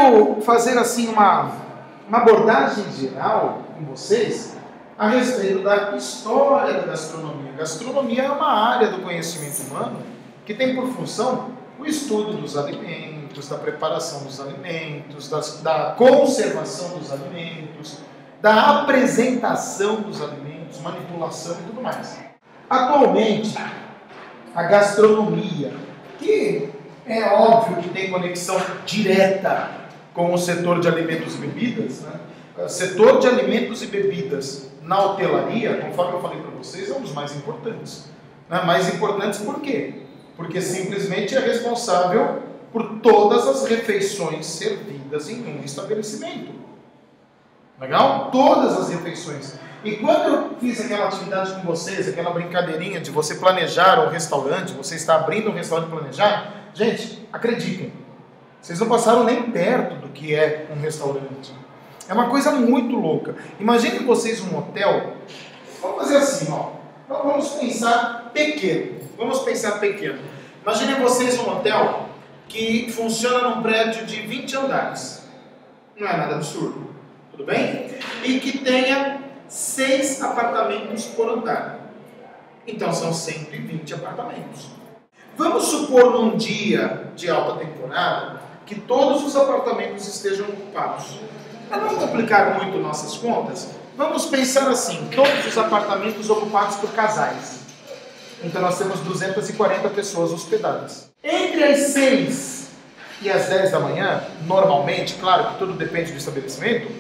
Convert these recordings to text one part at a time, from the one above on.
quero fazer assim uma abordagem geral com vocês a respeito da história da gastronomia. A gastronomia é uma área do conhecimento humano que tem por função o estudo dos alimentos, da preparação dos alimentos, da conservação dos alimentos, da apresentação dos alimentos, manipulação e tudo mais. Atualmente, a gastronomia, que é óbvio que tem conexão direta com o setor de alimentos e bebidas, né? O setor de alimentos e bebidas na hotelaria, conforme eu falei para vocês, é um dos mais importantes. Né? Mais importantes por quê? Porque simplesmente é responsável por todas as refeições servidas em um estabelecimento. Legal? Todas as refeições. E quando eu fiz aquela atividade com vocês, aquela brincadeirinha de você planejar um restaurante, você está abrindo um restaurante e planejar, gente, acreditem, vocês não passaram nem perto do que é um restaurante. É uma coisa muito louca. Imaginem vocês um hotel, vamos fazer assim, ó. Vamos pensar pequeno. Imaginem vocês um hotel que funciona num prédio de 20 andares. Não é nada absurdo, tudo bem? E que tenha 6 apartamentos por andar. Então são 120 apartamentos. Vamos supor num dia de alta temporada que todos os apartamentos estejam ocupados. Para não complicar muito nossas contas, vamos pensar assim, todos os apartamentos ocupados por casais. Então nós temos 240 pessoas hospedadas. Entre as 6 e as 10 da manhã, normalmente, claro que tudo depende do estabelecimento,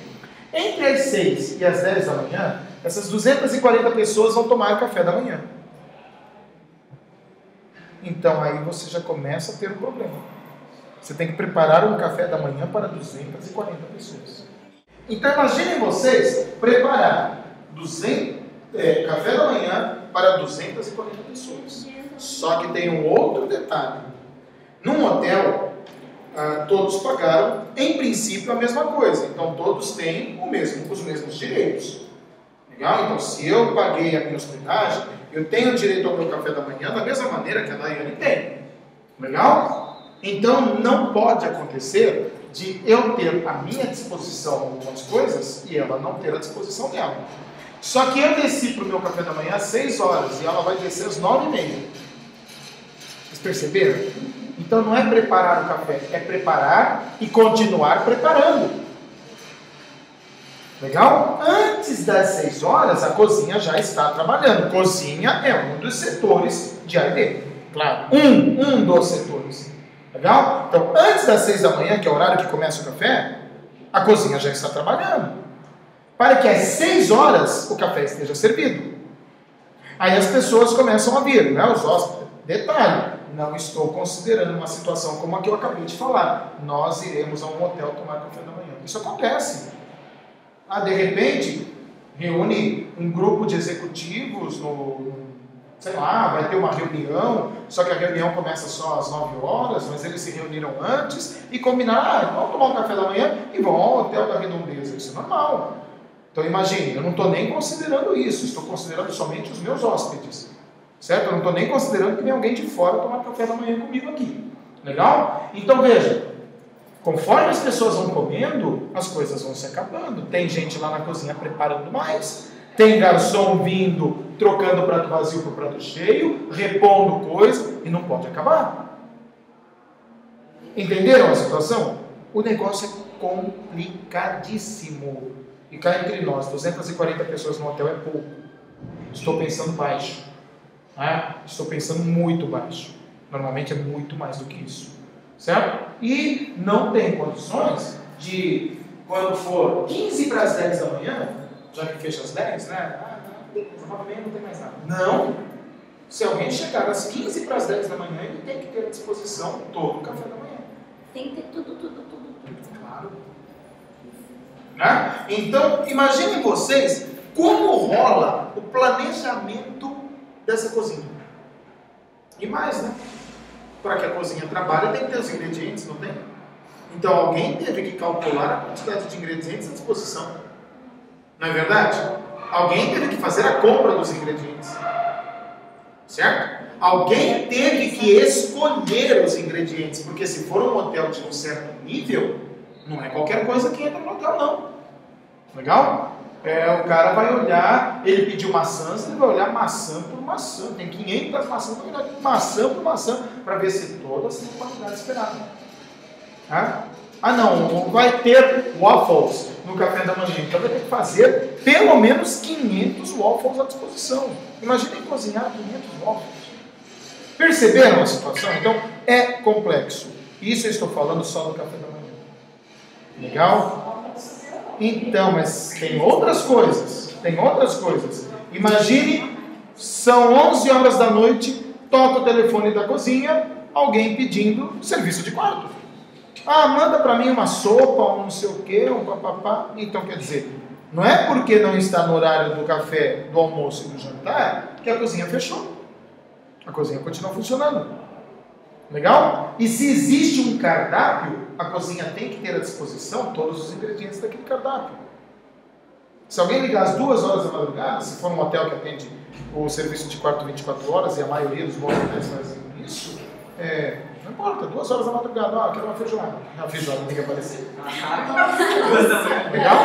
entre as 6 e as 10 da manhã, essas 240 pessoas vão tomar o café da manhã. Então aí você já começa a ter um problema. Você tem que preparar um café da manhã para 240 pessoas. Então imaginem vocês preparar café da manhã para 240 pessoas. Só que tem um outro detalhe. Num hotel, todos pagaram, em princípio, a mesma coisa. Então todos têm os mesmos direitos. Legal? Então se eu paguei a minha hospedagem, eu tenho direito ao meu café da manhã da mesma maneira que a Daiane tem. Legal? Então não pode acontecer de eu ter à minha disposição algumas coisas e ela não ter à disposição dela. Só que eu desci para o meu café da manhã às 6 horas e ela vai descer às 9h30. Vocês perceberam? Então não é preparar o café, é preparar e continuar preparando. Legal? Antes das 6 horas a cozinha já está trabalhando. Cozinha é um dos setores de A&D. Claro, um dos setores. Legal? Então, antes das 6 da manhã, que é o horário que começa o café, a cozinha já está trabalhando. Para que às 6 horas o café esteja servido. Aí as pessoas começam a vir, né? Os hóspedes. Detalhe, não estou considerando uma situação como a que eu acabei de falar. Nós iremos a um hotel tomar café da manhã. Isso acontece. De repente, reúne um grupo de executivos sei lá, vai ter uma reunião, só que a reunião começa só às 9 horas, mas eles se reuniram antes e combinaram, vamos tomar um café da manhã e vão ao hotel da Redondeza. Isso é normal. Então imagine, eu não estou nem considerando isso, estou considerando somente os meus hóspedes. Certo? Eu não estou nem considerando que vem alguém de fora tomar café da manhã comigo aqui. Legal? Então veja, conforme as pessoas vão comendo, as coisas vão se acabando. Tem gente lá na cozinha preparando mais, tem garçom vindo, trocando o prato vazio por prato cheio, repondo coisa, e não pode acabar. Entenderam a situação? O negócio é complicadíssimo. E cá entre nós, 240 pessoas no hotel é pouco. Estou pensando baixo. Estou pensando muito baixo. Normalmente é muito mais do que isso. Certo? E não tem condições de, quando for 15 para as 10 da manhã, já que fecha às 10, né? Não tem mais nada. Não. Se alguém chegar às 15 para as 10 da manhã, ele tem que ter à disposição todo o café da manhã. Tem que ter tudo. Claro. Né? Então, imaginem vocês como rola o planejamento dessa cozinha. E mais, né? Para que a cozinha trabalhe, tem que ter os ingredientes, não tem? Então, alguém teve que calcular a quantidade de ingredientes à disposição. Não é verdade? Alguém teve que fazer a compra dos ingredientes. Certo? Alguém teve que escolher os ingredientes, porque se for um hotel de um certo nível, Não é qualquer coisa que entra no hotel, não. Legal? O cara vai olhar, ele pediu maçãs, ele vai olhar maçã por maçã. Tem 500 maçãs, vai olhar maçã por maçã, para ver se todas têm a qualidade esperada. Ah não, vai ter waffles no café da manhã, então vai ter que fazer pelo menos 500 waffles à disposição. Imaginem cozinhar 500 waffles. Perceberam a situação? Então é complexo. Isso eu estou falando só do café da manhã. Legal? Então, mas tem outras coisas. Tem outras coisas. Imagine, são 11 horas da noite, toca o telefone da cozinha, alguém pedindo serviço de quarto. Manda para mim uma sopa, um não sei o quê, um papapá. Então, quer dizer, não é porque não está no horário do café, do almoço e do jantar, que a cozinha fechou. A cozinha continua funcionando. Legal? E se existe um cardápio, a cozinha tem que ter à disposição todos os ingredientes daquele cardápio. Se alguém ligar às 2 horas da madrugada, se for um hotel que atende o serviço de quarto 24 horas, e a maioria dos bons hotéis fazem isso, não importa, 2 horas da madrugada, quero uma feijoada. A feijoada tem que aparecer. Legal?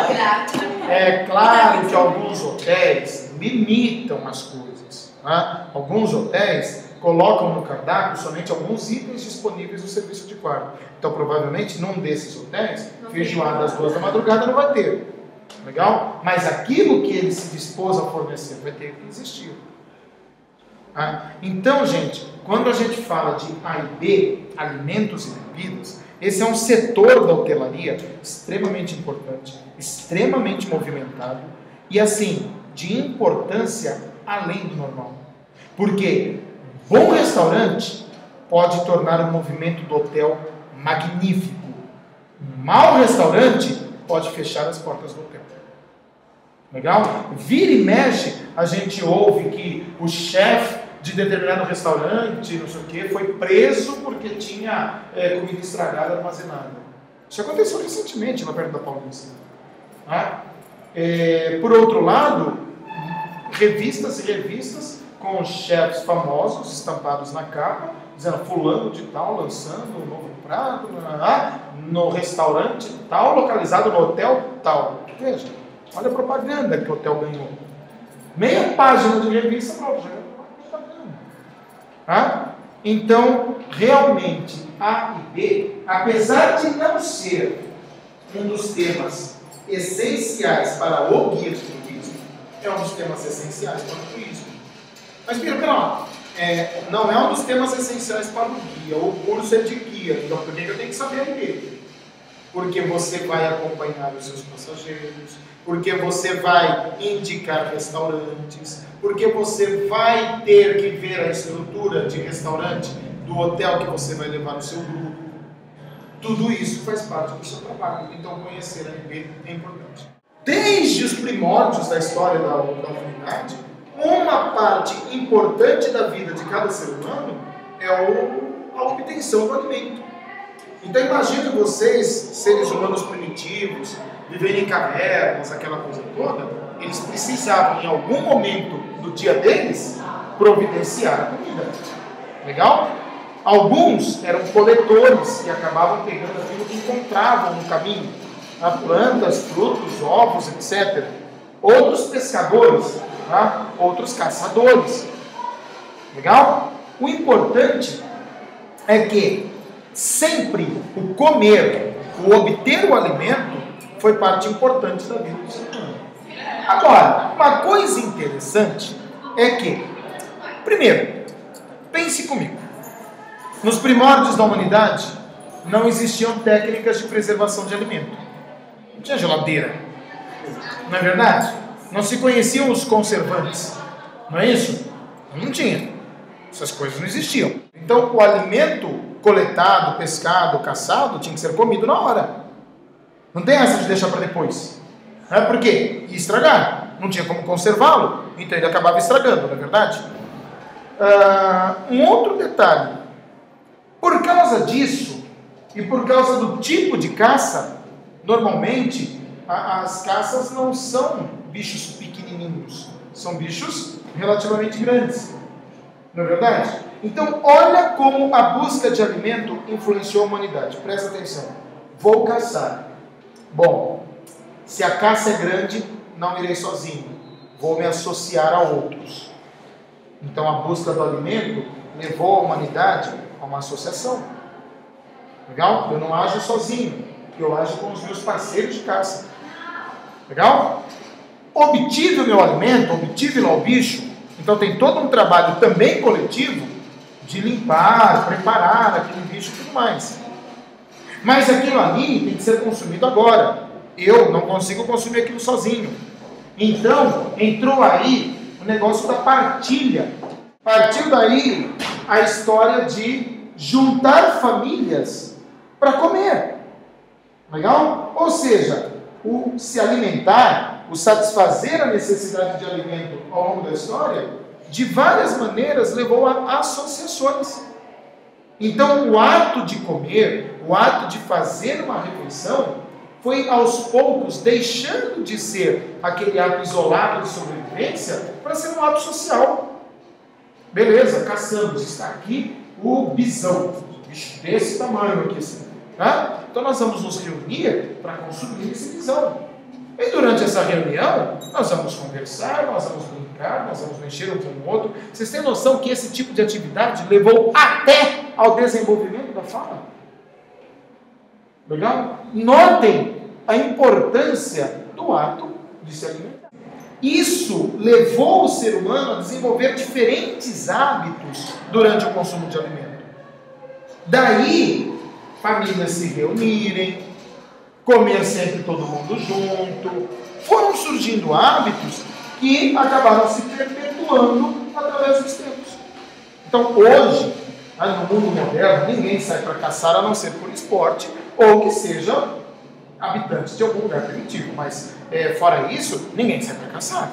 É claro que alguns hotéis limitam as coisas. Né? Alguns hotéis colocam no cardápio somente alguns itens disponíveis no serviço de quarto. Então, provavelmente, num desses hotéis, feijoada às 2 da madrugada não vai ter. Legal? Mas aquilo que ele se dispôs a fornecer vai ter que existir. Então, gente, quando a gente fala de A e B, alimentos e bebidas, esse é um setor da hotelaria extremamente importante, extremamente movimentado e, assim, de importância além do normal. Porque bom restaurante pode tornar o movimento do hotel magnífico. Um mau restaurante pode fechar as portas do hotel. Legal? Vira e mexe, a gente ouve que o chefe de determinado restaurante, não sei o quê, foi preso porque tinha comida estragada armazenada. Isso aconteceu recentemente lá perto da Paulista. Por outro lado, revistas e revistas com chefes famosos estampados na capa, dizendo fulano de tal lançando um novo prato no restaurante tal, localizado no hotel tal. Veja, olha a propaganda que o hotel ganhou. Meia página de revista, pronto, já ganhou propaganda. Então, realmente, A e B, apesar de não ser um dos temas essenciais para o guia de turismo, é um dos temas essenciais para o turismo. Mas, pera, não é um dos temas essenciais para o guia. O curso é de guia, então por que eu tenho que saber A e B? Porque você vai acompanhar os seus passageiros, porque você vai indicar restaurantes, porque você vai ter que ver a estrutura de restaurante do hotel que você vai levar no seu grupo. Tudo isso faz parte do seu trabalho, então conhecer a A e B é importante. Desde os primórdios da história da humanidade, uma parte importante da vida de cada ser humano é a obtenção do alimento. Então imagine vocês, seres humanos primitivos, viverem em cavernas, aquela coisa toda, eles precisavam em algum momento do dia deles providenciar a comida. Legal? Alguns eram coletores e acabavam pegando aquilo que encontravam no caminho, plantas, frutos, ovos, etc. Outros pescadores, outros caçadores. Legal? O importante é que sempre o comer, o obter o alimento, foi parte importante da vida do ser humano. Agora, uma coisa interessante é que, primeiro, pense comigo, nos primórdios da humanidade não existiam técnicas de preservação de alimento. Não tinha geladeira, não é verdade? Não se conheciam os conservantes, não é isso? Não tinha. Essas coisas não existiam. Então, o alimento coletado, pescado, caçado, tinha que ser comido na hora. Não tem essa de deixar para depois. Por quê? Ia estragar. Não tinha como conservá-lo, então ele acabava estragando, não é verdade? Um outro detalhe. Por causa disso, e por causa do tipo de caça, normalmente, as caças não são bichos pequenininhos, são bichos relativamente grandes. Não é verdade? Então, olha como a busca de alimento influenciou a humanidade. Presta atenção. Vou caçar. Bom, se a caça é grande, não irei sozinho, vou me associar a outros. Então a busca do alimento levou a humanidade a uma associação. Legal? Eu não ajo sozinho, eu ajo com os meus parceiros de caça. Legal? Obtive o meu alimento, obtive lá o bicho, então tem todo um trabalho também coletivo de limpar, preparar aquele bicho e tudo mais. Mas aquilo ali tem que ser consumido agora. Eu não consigo consumir aquilo sozinho. Então, entrou aí o negócio da partilha. Partiu daí a história de juntar famílias para comer. Legal? Ou seja, o se alimentar, o satisfazer a necessidade de alimento ao longo da história, de várias maneiras levou a associações. Então, o ato de comer, o ato de fazer uma refeição, foi aos poucos deixando de ser aquele ato isolado de sobrevivência para ser um ato social. Beleza, caçamos, está aqui o bisão, um bicho desse tamanho aqui assim, tá? Então nós vamos nos reunir para consumir esse bisão. E durante essa reunião, nós vamos conversar, nós vamos brincar, nós vamos mexer um com o outro. Vocês têm noção que esse tipo de atividade levou até ao desenvolvimento da fala? Legal? Notem a importância do ato de se alimentar. Isso levou o ser humano a desenvolver diferentes hábitos durante o consumo de alimento. Daí, famílias se reunirem, comer sempre todo mundo junto. Foram surgindo hábitos que acabaram se perpetuando através dos tempos. Então, hoje, no mundo moderno, ninguém sai para caçar a não ser por esporte ou que seja habitante de algum lugar primitivo. Mas, fora isso, ninguém sai para caçar.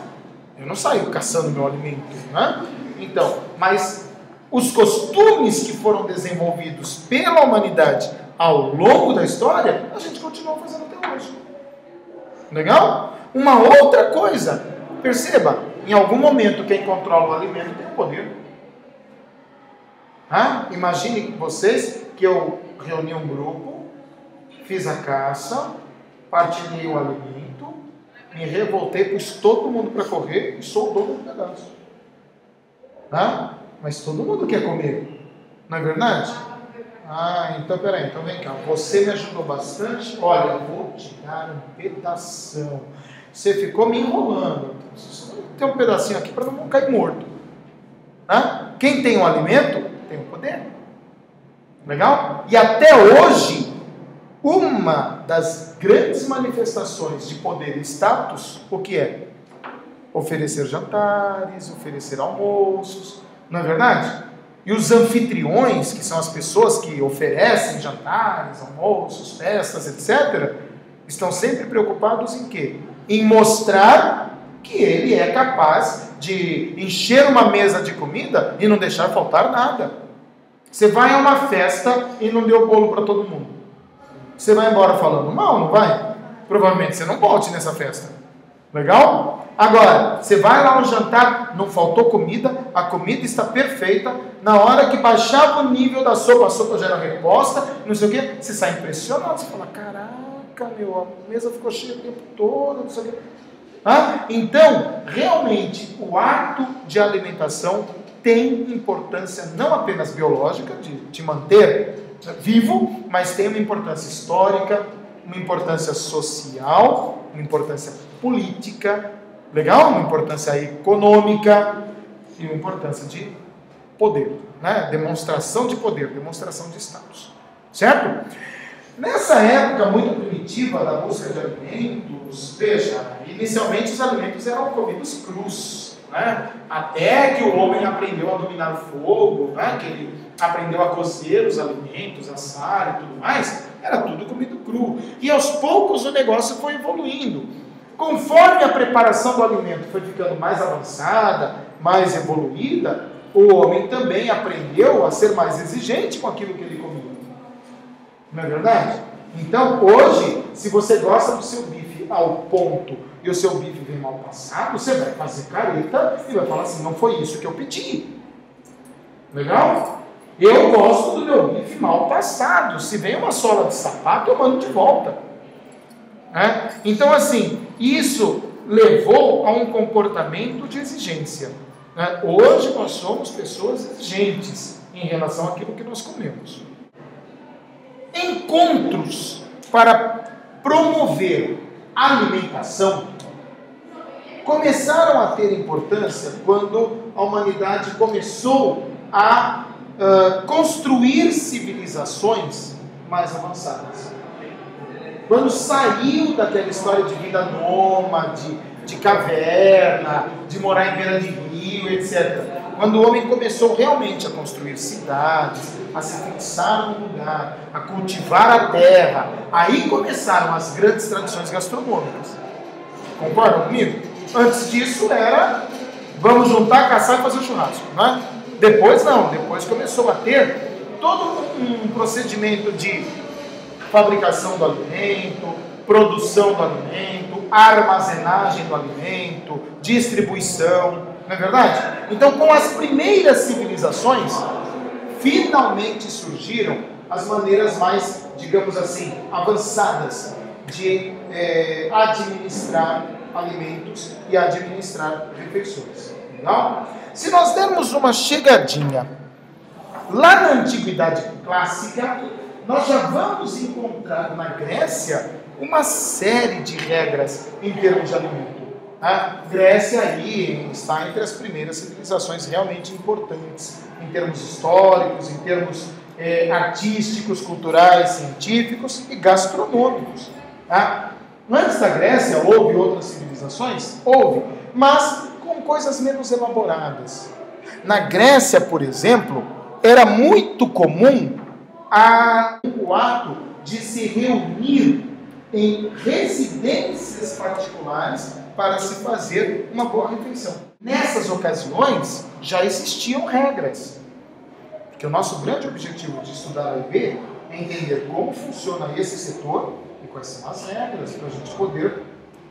Eu não saio caçando meu alimento, né? Então, mas os costumes que foram desenvolvidos pela humanidade ao longo da história, a gente continua fazendo até hoje. Legal? Uma outra coisa, perceba, em algum momento quem controla o alimento tem o poder. Imagine vocês que eu reuni um grupo, fiz a caça, partilhei o alimento, me revoltei, pus todo mundo para correr e sou o dono do pedaço. Mas todo mundo quer comer, não é verdade? Então peraí, então vem cá, você me ajudou bastante, olha, eu vou te dar um pedação. Você ficou me enrolando, tem um pedacinho aqui para não cair morto. Quem tem o alimento, tem o poder. Legal? E até hoje, uma das grandes manifestações de poder e status, o que é? Oferecer jantares, oferecer almoços, não é verdade? E os anfitriões, que são as pessoas que oferecem jantares, almoços, festas, etc., estão sempre preocupados em quê? Em mostrar que ele é capaz de encher uma mesa de comida e não deixar faltar nada. Você vai a uma festa e não deu bolo para todo mundo. Você vai embora falando mal, não vai? Provavelmente você não volte nessa festa. Legal? Agora, você vai lá no jantar, não faltou comida, a comida está perfeita, na hora que baixava o nível da sopa, a sopa já era reposta, não sei o quê, você sai impressionado, você fala, caraca, meu, a mesa ficou cheia o tempo todo, não sei o quê. Então, realmente, o ato de alimentação tem importância não apenas biológica, de te manter vivo, mas tem uma importância histórica, uma importância social, uma importância política, legal? Uma importância econômica e uma importância de poder, né? Demonstração de poder, demonstração de status, certo? Nessa época muito primitiva da busca de alimentos, veja, inicialmente os alimentos eram comidos crus, né? Até que o homem aprendeu a dominar o fogo, né? Que ele aprendeu a cozer os alimentos, assar e tudo mais, era tudo comido cru. E aos poucos o negócio foi evoluindo. Conforme a preparação do alimento foi ficando mais avançada, mais evoluída, o homem também aprendeu a ser mais exigente com aquilo que ele comia. Não é verdade? Então, hoje, se você gosta do seu bife ao ponto e o seu bife vem mal passado, você vai fazer careta e vai falar assim, não foi isso que eu pedi. Legal? Eu gosto do meu bife mal passado. Se vem uma sola de sapato, eu mando de volta. né? Então, assim, isso levou a um comportamento de exigência, né? Hoje nós somos pessoas exigentes em relação àquilo que nós comemos. Encontros para promover a alimentação começaram a ter importância quando a humanidade começou a construir civilizações mais avançadas. Quando saiu daquela história de vida nômade, de caverna, de morar em beira de rio, etc. Quando o homem começou realmente a construir cidades, a se fixar num lugar, a cultivar a terra, aí começaram as grandes tradições gastronômicas. Concordam comigo? Antes disso era, vamos juntar, caçar e fazer churrasco, né? Depois não, depois começou a ter todo um procedimento de fabricação do alimento, produção do alimento, armazenagem do alimento, distribuição, não é verdade? Então, com as primeiras civilizações, finalmente surgiram as maneiras mais, digamos assim, avançadas de administrar alimentos e administrar refeições. Legal? Se nós dermos uma chegadinha lá na Antiguidade Clássica, nós já vamos encontrar na Grécia uma série de regras em termos de alimento. A Grécia aí está entre as primeiras civilizações realmente importantes em termos históricos, em termos artísticos, culturais, científicos e gastronômicos. Tá? Antes da Grécia houve outras civilizações? Houve, mas com coisas menos elaboradas. Na Grécia, por exemplo, era muito comum o ato de se reunir em residências particulares para se fazer uma boa refeição. Nessas ocasiões, já existiam regras. Porque o nosso grande objetivo de estudar a EB é entender como funciona esse setor e quais são as regras para a gente poder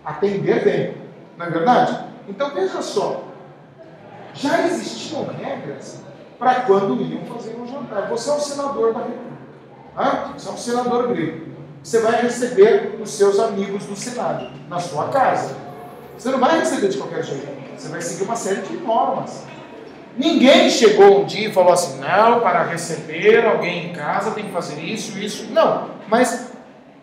atender bem. Não é verdade? Então, veja só. Já existiam regras para quando iam fazer um jantar. Você é um senador da República. Tá? Você é um senador grego. Você vai receber os seus amigos do Senado na sua casa. Você não vai receber de qualquer jeito. Você vai seguir uma série de normas. Ninguém chegou um dia e falou assim, não, para receber alguém em casa tem que fazer isso, isso. Não, mas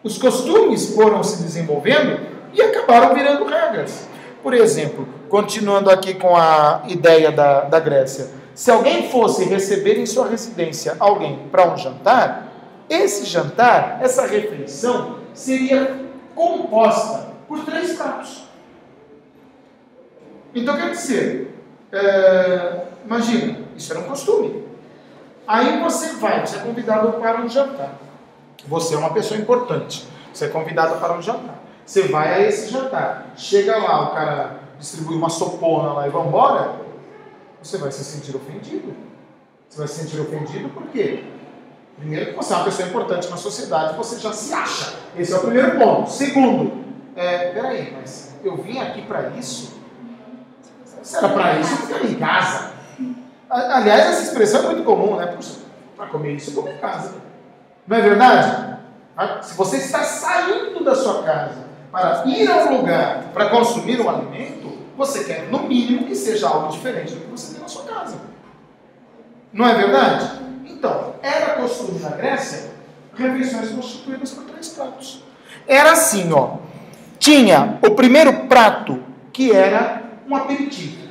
os costumes foram se desenvolvendo e acabaram virando regras. Por exemplo, continuando aqui com a ideia da Grécia, se alguém fosse receber em sua residência alguém para um jantar, esse jantar, essa refeição, seria composta por 3 pratos. Então, quer dizer, imagina, isso era um costume. Aí você é convidado para um jantar. Você é uma pessoa importante, você é convidado para um jantar. Você vai a esse jantar, chega lá, o cara distribui uma sopona lá e vai embora, você vai se sentir ofendido. Você vai se sentir ofendido por quê? Primeiro, que você é uma pessoa importante na sociedade, você já se acha. Esse é o primeiro ponto. Segundo, peraí, mas eu vim aqui para isso? Se era para isso, eu ficaria em casa. Aliás, essa expressão é muito comum, né? Para comer isso, eu como em casa. Não é verdade? Se você está saindo da sua casa para ir a um lugar para consumir um alimento, você quer, no mínimo, que seja algo diferente do que você tem na sua casa. Não é verdade? Então, era costume na Grécia refeições constituídas por 3 pratos. Era assim, ó. Tinha o primeiro prato, que era um aperitivo.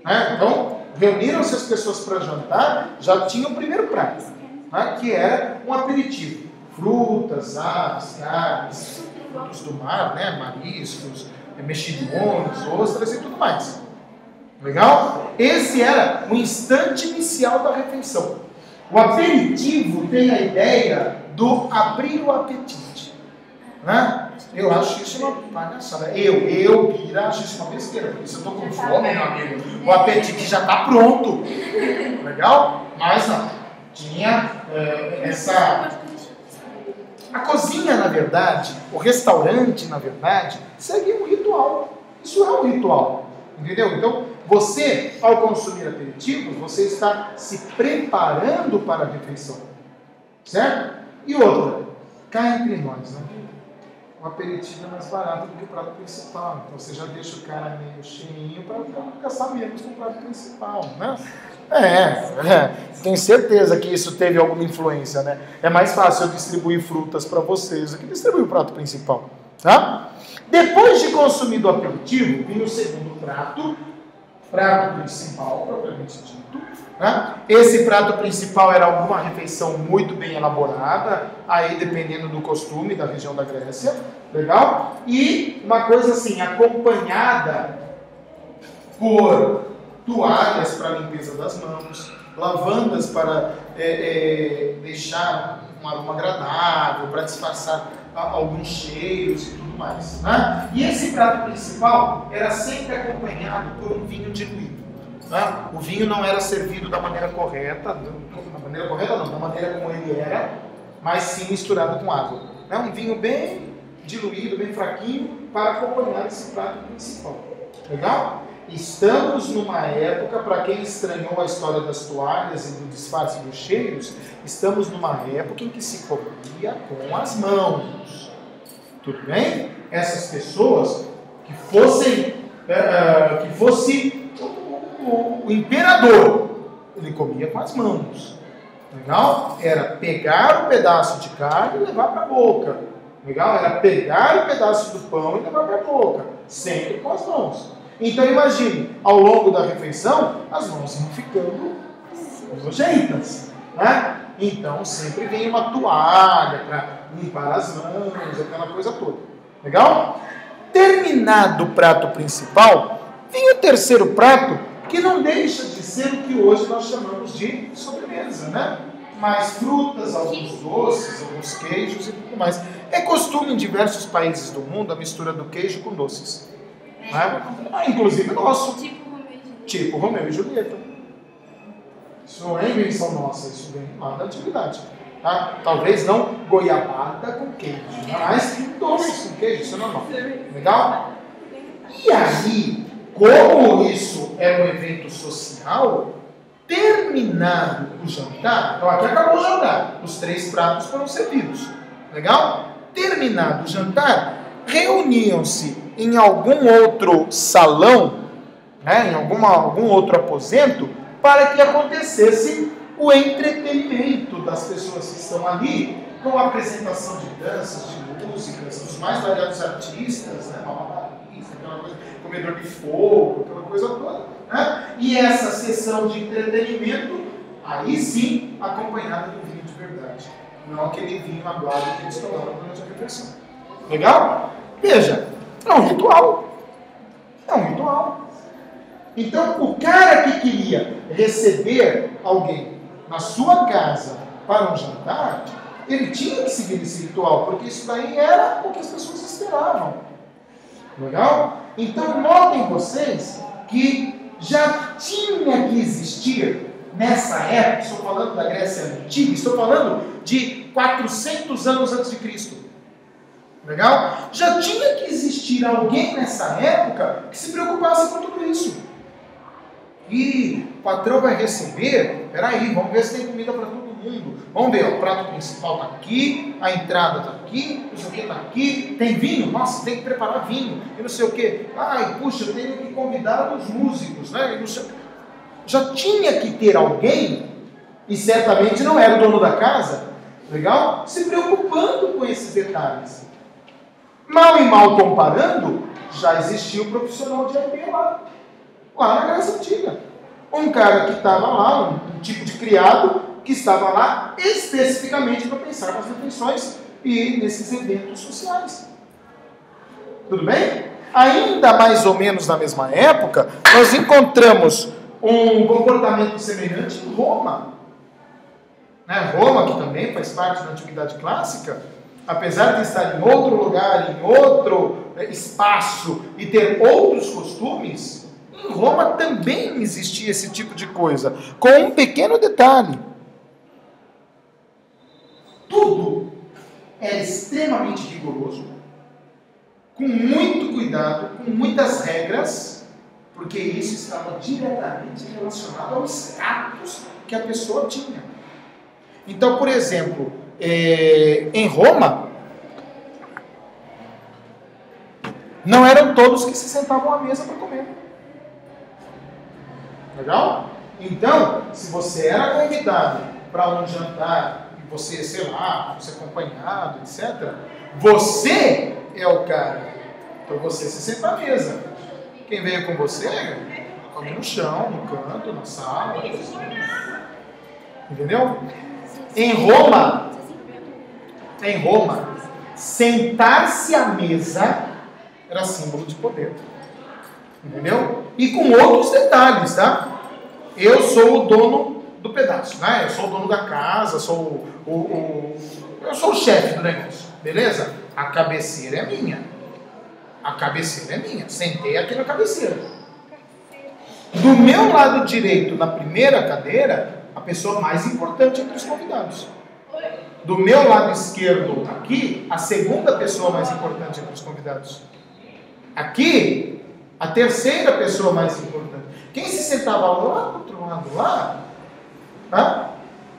Né? Então, reuniram-se as pessoas para jantar, já tinha o primeiro prato, né? Que era um aperitivo. Frutas, aves, carnes, frutos do mar, né? Mariscos, mexilhões, ostras e tudo mais. Legal? Esse era o instante inicial da refeição. O aperitivo tem a ideia do abrir o apetite. Né? Eu acho isso uma palhaçada. Bira, acho isso uma besteira. Porque se eu estou com fome, meu amigo, o apetite já está pronto. Legal? Mas não. Tinha essa... A cozinha, na verdade, o restaurante, na verdade, segue um ritual. Isso é um ritual. Entendeu? Então, você, ao consumir aperitivos, você está se preparando para a refeição. Certo? E outra, cá entre nós, né? o aperitivo é mais barato do que o prato principal. Então você já deixa o cara meio cheinho para gastar menos com o prato principal, né? Tenho certeza que isso teve alguma influência, né? É mais fácil eu distribuir frutas para vocês do que distribuir o prato principal, tá? Depois de consumido o aperitivo, vinha o segundo prato principal, propriamente dito, né? Esse prato principal era alguma refeição muito bem elaborada, aí dependendo do costume da região da Grécia, legal? E uma coisa assim, acompanhada por toalhas para limpeza das mãos, lavandas para deixar um aroma agradável, para disfarçar alguns cheiros e tudo mais, né? E esse prato principal era sempre acompanhado por um vinho diluído, né? O vinho não era servido da maneira correta, da maneira como ele era, mas sim misturado com água, né? Um vinho bem diluído, bem fraquinho, para acompanhar esse prato principal. Legal? Estamos numa época, para quem estranhou a história das toalhas e do disfarce dos cheiros, estamos numa época em que se comia com as mãos. Tudo bem? Essas pessoas que fosse o imperador, ele comia com as mãos. Legal? Era pegar um pedaço de carne e levar para a boca. Legal? Era pegar um pedaço do pão e levar para a boca. Sempre com as mãos. Então imagine, ao longo da refeição, as mãos iam ficando nojentas, né? Então sempre vem uma toalha para limpar as mãos, aquela coisa toda. Legal? Terminado o prato principal, vem o terceiro prato, que não deixa de ser o que hoje nós chamamos de sobremesa, né? Mais frutas, alguns doces, alguns queijos e tudo mais. É costume em diversos países do mundo a mistura do queijo com doces. Né? Inclusive nosso. Tipo Romeu e Julieta. Isso não é invenção nossa, isso vem lá da antiguidade. Tá? Talvez não goiabada com queijo, mas doces com queijo, isso é normal. Legal? E aí, como isso é um evento social, terminado o jantar, então aqui acabou o jantar, os 3 pratos foram servidos. Legal? Terminado o jantar, reuniam-se em algum outro salão, né, em algum outro aposento, para que acontecesse o entretenimento das pessoas que estão ali, com a apresentação de danças, de músicas, dos mais variados artistas, né, aquela coisa, comedor de fogo, aquela coisa toda, né? E essa sessão de entretenimento, aí sim, acompanhada do vinho de verdade, não aquele vinho aguado que eles tomaram durante a refeição. Legal? Veja, é um ritual. É um ritual. Então, o cara que queria receber alguém na sua casa para um jantar, ele tinha que seguir esse ritual, porque isso daí era o que as pessoas esperavam. Legal? Então, notem vocês que já tinha que existir nessa época, estou falando da Grécia Antiga, estou falando de 400 anos antes de Cristo. Legal? Já tinha que existir alguém nessa época que se preocupasse com tudo isso. E o patrão vai receber, peraí, vamos ver se tem comida para todo mundo. Vamos ver, o prato principal está aqui, a entrada está aqui, não sei o que está aqui, tem vinho? Nossa, tem que preparar vinho, e não sei o que. Ai, puxa, eu tenho que convidar os músicos, né? E não sei... Já tinha que ter alguém, e certamente não era o dono da casa, legal? Se preocupando com esses detalhes. Mal e mal comparando, já existia o profissional de RP lá na Grécia Antiga. Um cara que estava lá, um tipo de criado, que estava lá especificamente para pensar nas refeições e nesses eventos sociais. Tudo bem? Ainda mais ou menos na mesma época, nós encontramos um comportamento semelhante em Roma. Roma, que também faz parte da Antiguidade Clássica, apesar de estar em outro lugar, em outro espaço e ter outros costumes, em Roma também existia esse tipo de coisa, com um pequeno detalhe. Tudo é extremamente rigoroso, com muito cuidado, com muitas regras, porque isso estava diretamente relacionado ao status que a pessoa tinha. Então, por exemplo, em Roma, Não eram todos que se sentavam à mesa para comer. Legal? Então, se você era convidado para um jantar, e você, sei lá, você acompanhado, etc., você é o cara. Então você se senta à mesa. Quem veio com você, come no chão, no canto, na sala. Entendeu? Em Roma, sentar-se à mesa era símbolo de poder. Entendeu? E com outros detalhes, tá? Eu sou o dono do pedaço, né? Eu sou o dono da casa, eu sou o chefe do negócio, beleza? A cabeceira é minha. A cabeceira é minha. Sentei aqui na cabeceira. Do meu lado direito, na primeira cadeira, a pessoa mais importante entre os convidados. Do meu lado esquerdo, aqui, a segunda pessoa mais importante entre os convidados. Aqui, a terceira pessoa mais importante. Quem se sentava lá do outro lado lá, tá?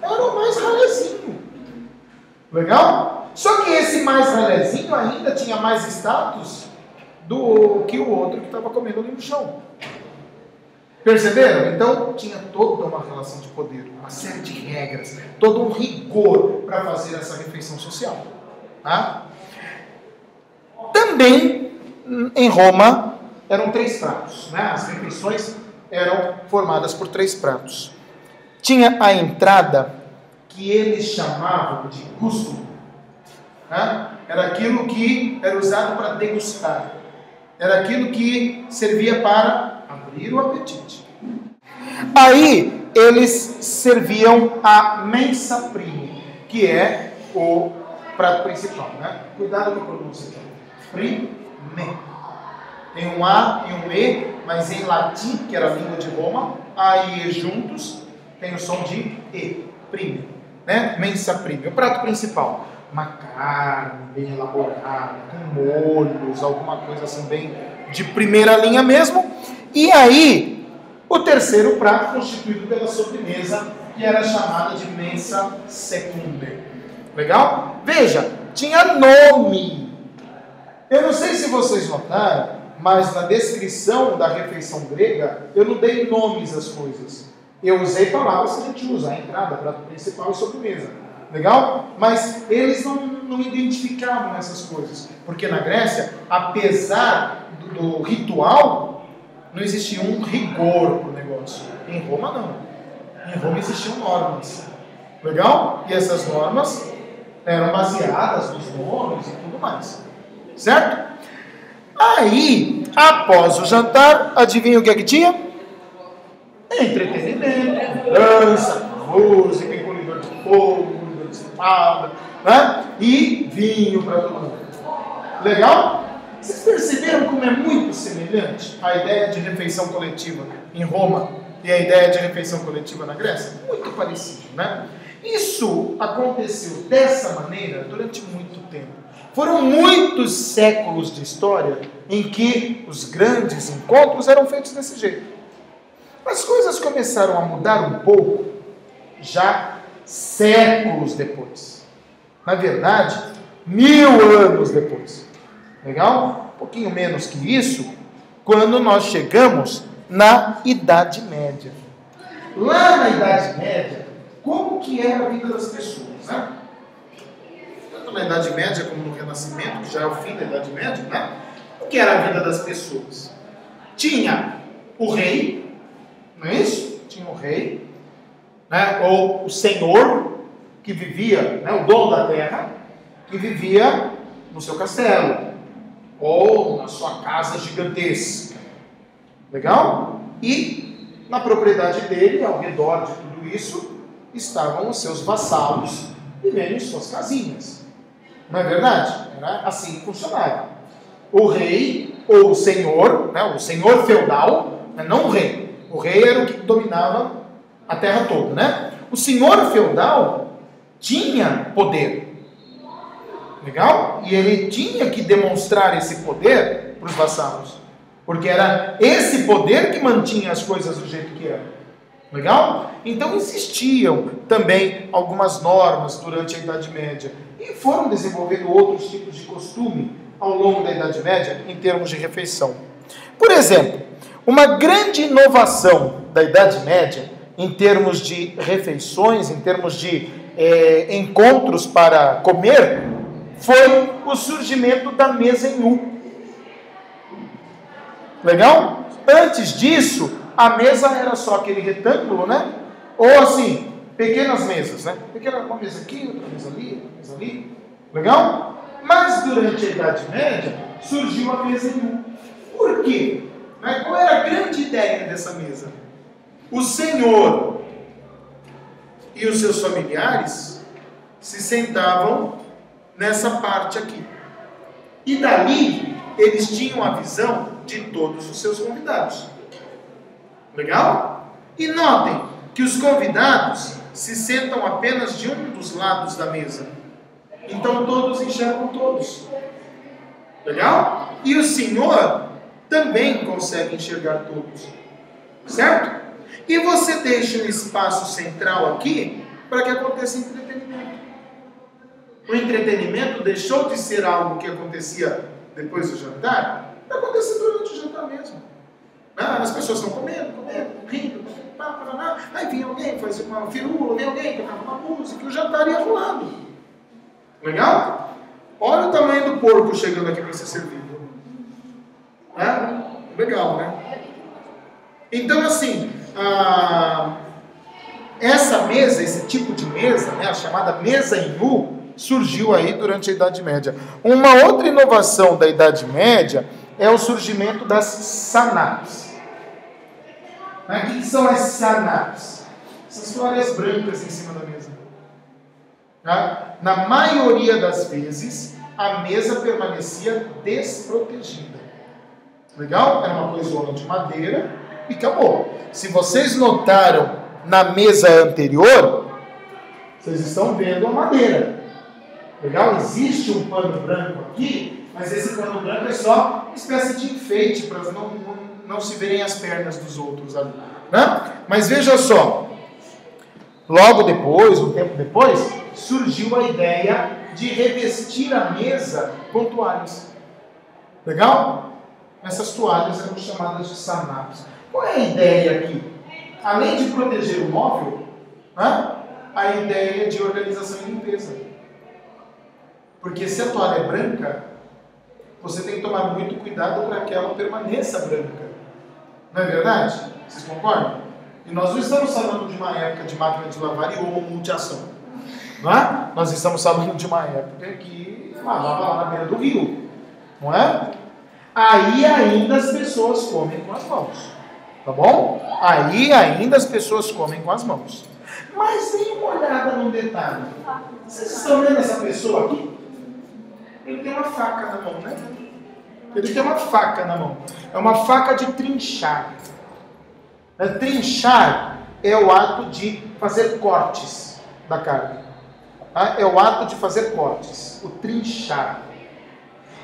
Era o mais ralezinho. Legal? Só que esse mais ralezinho ainda tinha mais status do que o outro que estava comendo ali no chão. Perceberam? Então tinha toda uma relação de poder, uma série de regras, todo um rigor para fazer essa refeição social. Tá? Também em Roma eram 3 pratos, né? As refeições eram formadas por 3 pratos. Tinha a entrada que eles chamavam de gusto, né? Era aquilo que era usado para degustar, era aquilo que servia para abrir o apetite. Aí eles serviam a mensa prime, que é o prato principal, né? Cuidado com a pronúncia aqui. Prime. Tem um A e um E, mas em latim, que era a língua de Roma, A e E juntos, tem o som de E, prime, né? Mensa prime, o prato principal. Uma carne bem elaborada, com molhos, alguma coisa assim bem de primeira linha mesmo. E aí, o terceiro prato constituído pela sobremesa, que era chamada de mensa secunde. Legal? Veja, tinha nome. Eu não sei se vocês notaram, mas na descrição da refeição grega, eu não dei nomes às coisas. Eu usei palavras que a gente usa, a entrada, prato principal e sobremesa. Legal? Mas eles não identificavam essas coisas. Porque na Grécia, apesar do ritual, não existia um rigor para o negócio. Em Roma, não. Em Roma existiam normas. Legal? E essas normas eram baseadas nos nomes e tudo mais. Certo? Aí, após o jantar, adivinha o que é que tinha? Entretenimento, dança, música, encolhedor de fogo, encolhedor de espada, né? E vinho para todo mundo. Legal? Vocês perceberam como é muito semelhante a ideia de refeição coletiva em Roma e a ideia de refeição coletiva na Grécia? Muito parecido, né? Isso aconteceu dessa maneira durante muito tempo. Foram muitos séculos de história em que os grandes encontros eram feitos desse jeito. As coisas começaram a mudar um pouco já séculos depois. Na verdade, 1000 anos depois. Legal? Um pouquinho menos que isso, quando nós chegamos na Idade Média. Lá na Idade Média, como que era a vida das pessoas, né? Tanto na Idade Média como no Renascimento, que já é o fim da Idade Média, né? O que era a vida das pessoas? Tinha o rei, não é isso? Tinha o rei, né? Ou o senhor, que vivia, né? O dono da terra, que vivia no seu castelo, ou na sua casa gigantesca. Legal? E na propriedade dele, ao redor de tudo isso, estavam os seus vassalos vivendo em suas casinhas. Não é verdade? Era assim que funcionava. O rei, ou o senhor, né, o senhor feudal, não o rei. O rei era o que dominava a terra toda, né? O senhor feudal tinha poder. Legal? E ele tinha que demonstrar esse poder para os vassalos. Porque era esse poder que mantinha as coisas do jeito que eram. Legal? Então existiam também algumas normas durante a Idade Média. E foram desenvolvendo outros tipos de costume ao longo da Idade Média em termos de refeição. Por exemplo, uma grande inovação da Idade Média em termos de refeições, em termos de encontros para comer, foi o surgimento da mesa em U. Legal? Antes disso, a mesa era só aquele retângulo, né? Ou assim, pequenas mesas, né? Uma mesa aqui, outra mesa ali, outra mesa ali. Legal? Mas durante a Idade Média, surgiu a mesa em U. Por quê? Qual era a grande ideia dessa mesa? O Senhor e os seus familiares se sentavam nessa parte aqui. E dali, eles tinham a visão de todos os seus convidados. Legal? E notem que os convidados se sentam apenas de um dos lados da mesa. Então todos enxergam todos. Legal? E o Senhor também consegue enxergar todos. Certo? E você deixa um espaço central aqui para que aconteça entretenimento. O entretenimento deixou de ser algo que acontecia depois do jantar, para acontecer durante o jantar mesmo. As pessoas estão comendo, rindo, aí vinha alguém, fazia uma firula, vinha alguém, tocava uma música, e o jantar ia rolando. Legal? Olha o tamanho do porco chegando aqui para ser servido. Legal, né? Então, assim, essa mesa, esse tipo de mesa, a chamada mesa em U, surgiu aí durante a Idade Média. Uma outra inovação da Idade Média é o surgimento das sanapes. O que são as sanapes? Essas toalhas brancas em cima da mesa. Na maioria das vezes, a mesa permanecia desprotegida. Legal? Era uma coisona de madeira e acabou. Se vocês notaram na mesa anterior, vocês estão vendo a madeira. Legal? Existe um pano branco aqui, mas esse pano branco é só uma espécie de enfeite para não se verem as pernas dos outros ali. Né? Mas veja só, logo depois, um tempo depois, surgiu a ideia de revestir a mesa com toalhas. Legal? Essas toalhas eram chamadas de sanapes. Qual é a ideia aqui? Além de proteger o móvel, a ideia de organização e limpeza. Porque se a toalha é branca, você tem que tomar muito cuidado para que ela permaneça branca. Não é verdade? Vocês concordam? E nós não estamos falando de uma época de máquina de lavar e ou multiação. Não é? Nós estamos falando de uma época que lavava lá na beira do rio. Não é? Aí ainda as pessoas comem com as mãos. Tá bom? Aí ainda as pessoas comem com as mãos. Mas dê uma olhada num detalhe. Vocês estão vendo essa pessoa aqui? Ele tem uma faca na mão, né? Ele tem uma faca na mão. É uma faca de trinchar. Trinchar é o ato de fazer cortes da carne. É o ato de fazer cortes. O trinchar.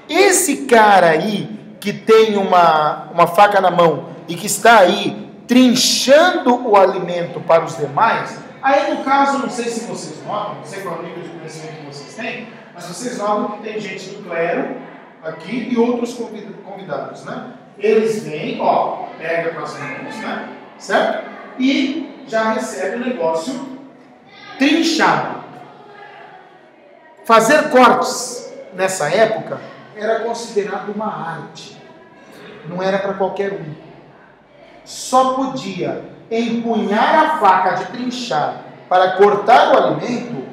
Esse cara aí, que tem uma faca na mão e que está aí trinchando o alimento para os demais, aí no caso, não sei se vocês notam, não sei qual é o nível de conhecimento que vocês têm, mas vocês notam que tem gente do clero aqui e outros convidados, né? Eles vêm, pega com as mãos, né? Certo? E já recebe o negócio trinchado. Fazer cortes nessa época era considerado uma arte. Não era para qualquer um. Só podia empunhar a faca de trinchar para cortar o alimento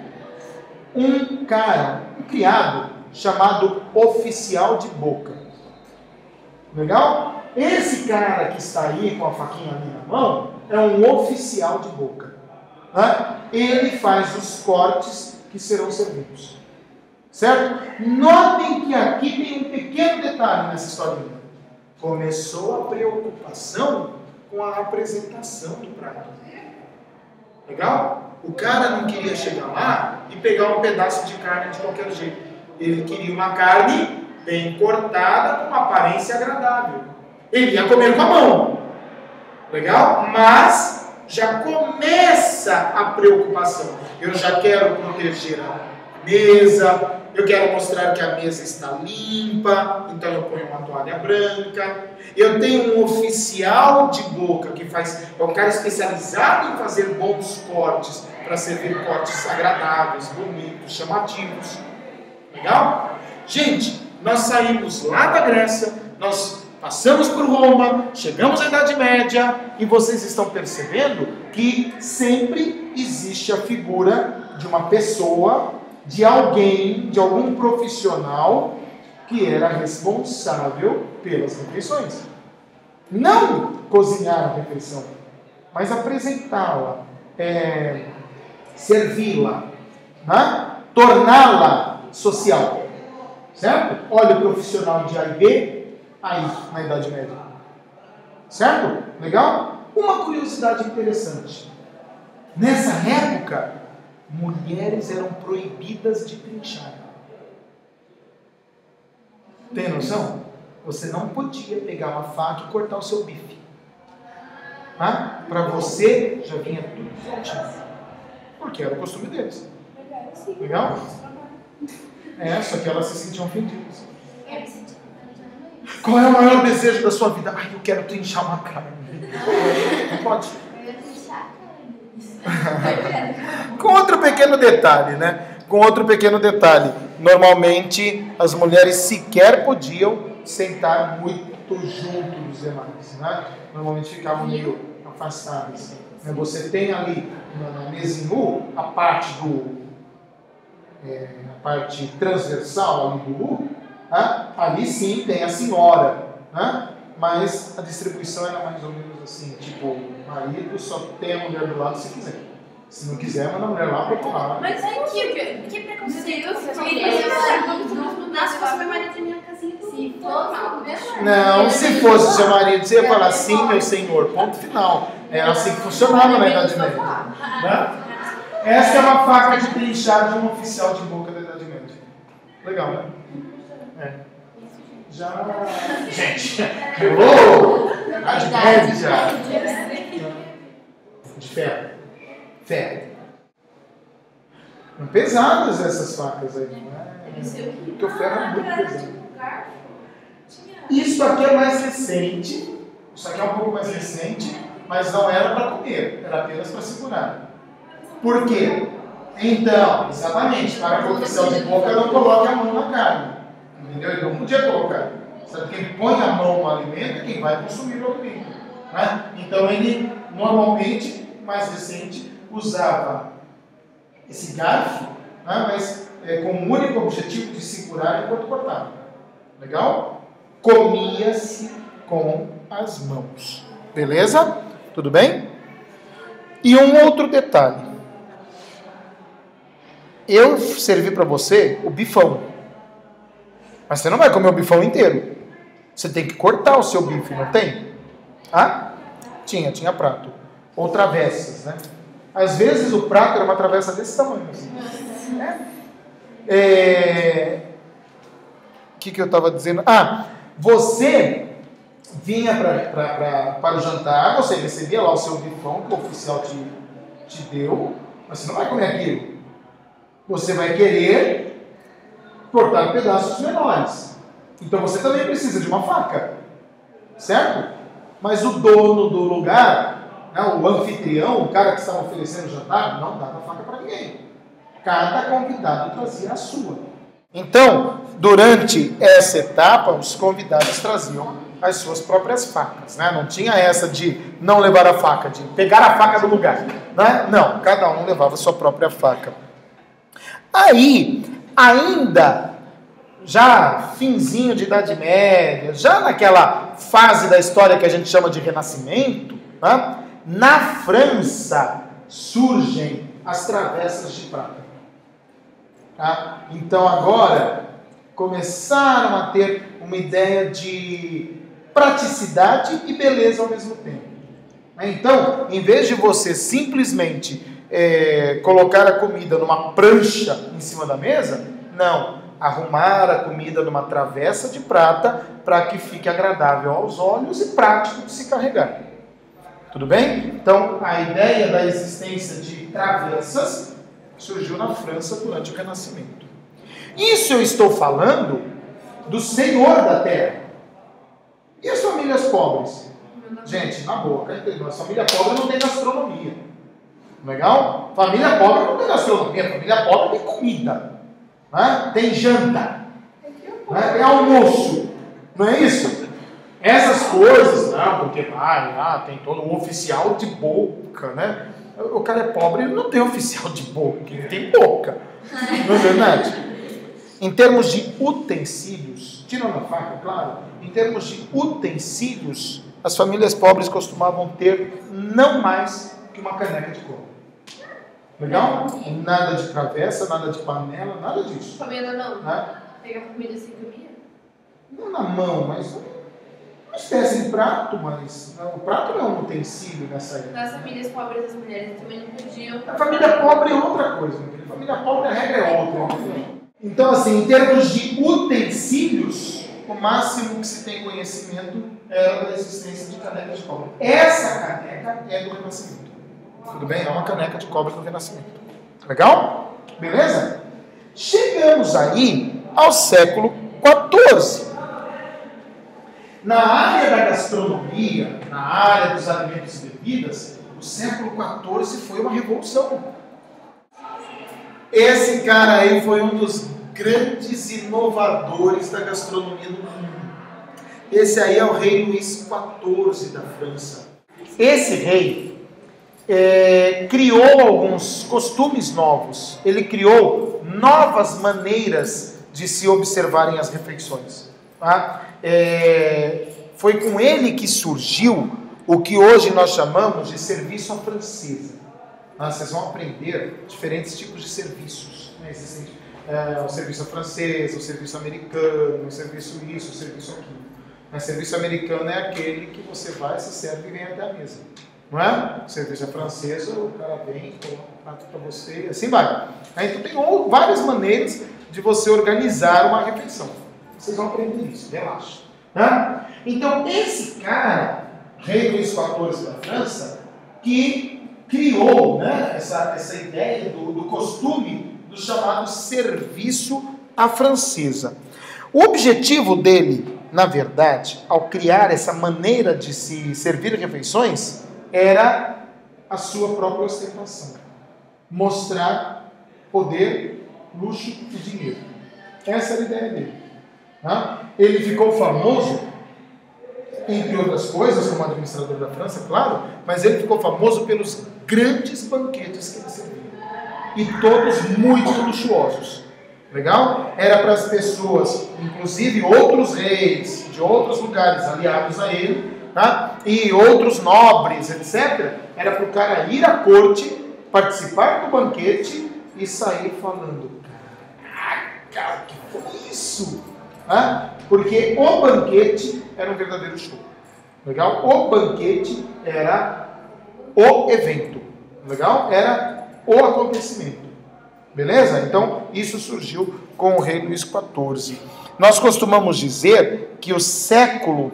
um criado chamado oficial de boca. Legal? Esse cara que está aí com a faquinha ali na mão é um oficial de boca. Ele faz os cortes que serão servidos. Certo? Notem que aqui tem um pequeno detalhe nessa historinha. Começou a preocupação com a apresentação do prato. Legal? O cara não queria chegar lá e pegar um pedaço de carne de qualquer jeito. Ele queria uma carne bem cortada, com uma aparência agradável. Ele ia comer com a mão. Legal? Mas já começa a preocupação. Eu já quero proteger a mesa, eu quero mostrar que a mesa está limpa, então eu ponho uma toalha branca. Eu tenho um oficial de boca que é um cara especializado em fazer bons cortes, para servir cortes agradáveis, bonitos, chamativos. Legal? Gente, nós saímos lá da Grécia, nós passamos por Roma, chegamos à Idade Média, e vocês estão percebendo que sempre existe a figura de uma pessoa, de alguém, de algum profissional que era responsável pelas refeições. Não cozinhar a refeição, mas apresentá-la, servi-la, né? Torná-la social. Certo? Olha o profissional de A e B aí na Idade Média. Certo? Legal? Uma curiosidade interessante. Nessa época, mulheres eram proibidas de trinchar. Tem noção? Você não podia pegar uma faca e cortar o seu bife. Tá? Para você, já vinha tudo prontinho. Porque era o costume deles. Legal? Só que elas se sentiam ofendidas. Qual é o maior desejo da sua vida? Ai, eu quero trinchar uma carne. Não pode. Com outro pequeno detalhe, né? Com outro pequeno detalhe. Normalmente, as mulheres sequer podiam sentar muito junto dos demais, né? Normalmente ficavam meio afastadas. Você tem ali na mesa em U a parte a parte transversal ali do U, né? Ali sim tem a senhora, né? Mas a distribuição era mais ou menos assim, tipo, o marido só tem a mulher do lado se quiser. Se não quiser, manda a mulher lá para outro lado. Mas é que preconceito você foi marido de minha casinha. Não, se fosse seu marido, você ia falar sim, meu senhor, ponto final. Era assim que funcionava na Idade Média. Né? Essa é uma faca de trinchar de um oficial de boca da Idade Média. Legal, né? Já. Gente, Idade Média. De ferro. Pesadas essas facas aí, né? Porque o ferro é muito pesado. Isso aqui é mais recente. Isso aqui é um pouco mais recente, mas não era para comer, era apenas para segurar. Por quê? Então, exatamente, para que o oficial de boca não coloque a mão na carne. Entendeu? Ele não podia colocar. Sabe, quem põe a mão no alimento é quem vai consumir o alimento. Né? Então ele, normalmente, mais recente, usava esse garfo, né? Mas com o único objetivo de segurar enquanto cortava. Legal? Comia-se com as mãos. Beleza? Tudo bem? E um outro detalhe. Eu servi para você o bifão. Mas você não vai comer o bifão inteiro. Você tem que cortar o seu bife, não tem? Ah? Tinha prato. Ou travessas, né? Às vezes o prato era uma travessa desse tamanho. Assim. O que eu estava dizendo? Você vinha para o jantar, você recebia lá o seu bifão que o oficial te deu, mas você não vai comer aquilo. Você vai querer cortar pedaços menores. Então você também precisa de uma faca. Certo? Mas o dono do lugar, né, o anfitrião, o cara que estava oferecendo o jantar, não dava faca para ninguém. Cada convidado trazia a sua. Então, durante essa etapa, os convidados traziam as suas próprias facas. Né? Não tinha essa de não levar a faca, de pegar a faca do lugar. Né? Não, cada um levava a sua própria faca. Aí, ainda, já finzinho de Idade Média, já naquela fase da história que a gente chama de Renascimento, né? Na França surgem as travessas de prata. Tá? Então agora começaram a ter uma ideia de praticidade e beleza ao mesmo tempo. Então, em vez de você simplesmente colocar a comida numa prancha em cima da mesa, não, arrumar a comida numa travessa de prata para que fique agradável aos olhos e prático de se carregar. Tudo bem? Então, a ideia da existência de travessas surgiu na França durante o Renascimento. Isso eu estou falando do Senhor da terra. E as famílias pobres? Gente, na boca, entendeu? A família pobre não tem gastronomia. Legal? Família pobre não tem gastronomia. Família pobre tem comida. Né? Tem janta. Né? Tem almoço. Não é isso? Essas coisas, não, porque tem todo o oficial de boca, né? O cara é pobre, ele não tem oficial de boca, ele tem boca. Não é verdade? Em termos de utensílios, tirando a faca, claro, em termos de utensílios, as famílias pobres costumavam ter não mais que uma caneca de couro. Legal? Nada de travessa, nada de panela, nada disso. Comida não. Né? Pega comida sem comida? Não na mão, mas uma espécie de prato, mas não, o prato não é um utensílio nessa época. Nas famílias pobres, as mulheres também não podiam. A família pobre é outra coisa. A família pobre, a regra é outra. Então, assim, em termos de utensílios, o máximo que se tem conhecimento é da existência de caneca de cobre. Essa caneca é do Renascimento. Tudo bem? É uma caneca de cobre do Renascimento. Legal? Beleza? Chegamos aí ao século XIV. Na área da gastronomia, na área dos alimentos e bebidas, o século XIV foi uma revolução. Esse cara aí foi um dos grandes inovadores da gastronomia do mundo. Esse aí é o rei Luís XIV da França. Esse rei criou alguns costumes novos. Ele criou novas maneiras de se observarem as refeições. Tá? Foi com ele que surgiu o que hoje nós chamamos de serviço à francesa. Vocês vão aprender diferentes tipos de serviços. Né? Existem o serviço francês, o serviço americano, o serviço isso, o serviço aquilo. O serviço americano é aquele que você vai, se serve e vem até a mesa. Não é? O serviço francês, o cara vem, coloca um prato para você, assim vai. Então tem várias maneiras de você organizar uma refeição. Vocês vão aprender isso, relaxa. Né? Então esse cara, rei Luís XIV da França, que criou, né, essa ideia do costume do chamado serviço à francesa. O objetivo dele, na verdade, ao criar essa maneira de se servir refeições, era a sua própria ostentação. Mostrar poder, luxo e dinheiro. Essa era a ideia dele. Né? Ele ficou famoso, entre outras coisas, como administrador da França, claro, mas ele ficou famoso pelos grandes banquetes que ele servia. E todos muito luxuosos. Legal? Era para as pessoas, inclusive outros reis de outros lugares aliados a ele, tá? E outros nobres, etc. Era para o cara ir à corte, participar do banquete e sair falando: caraca, o que foi isso? Tá? Porque o banquete era um verdadeiro show. Legal? O banquete era o evento. Legal? Era o acontecimento. Beleza? Então, isso surgiu com o rei Luís XIV. Nós costumamos dizer que o século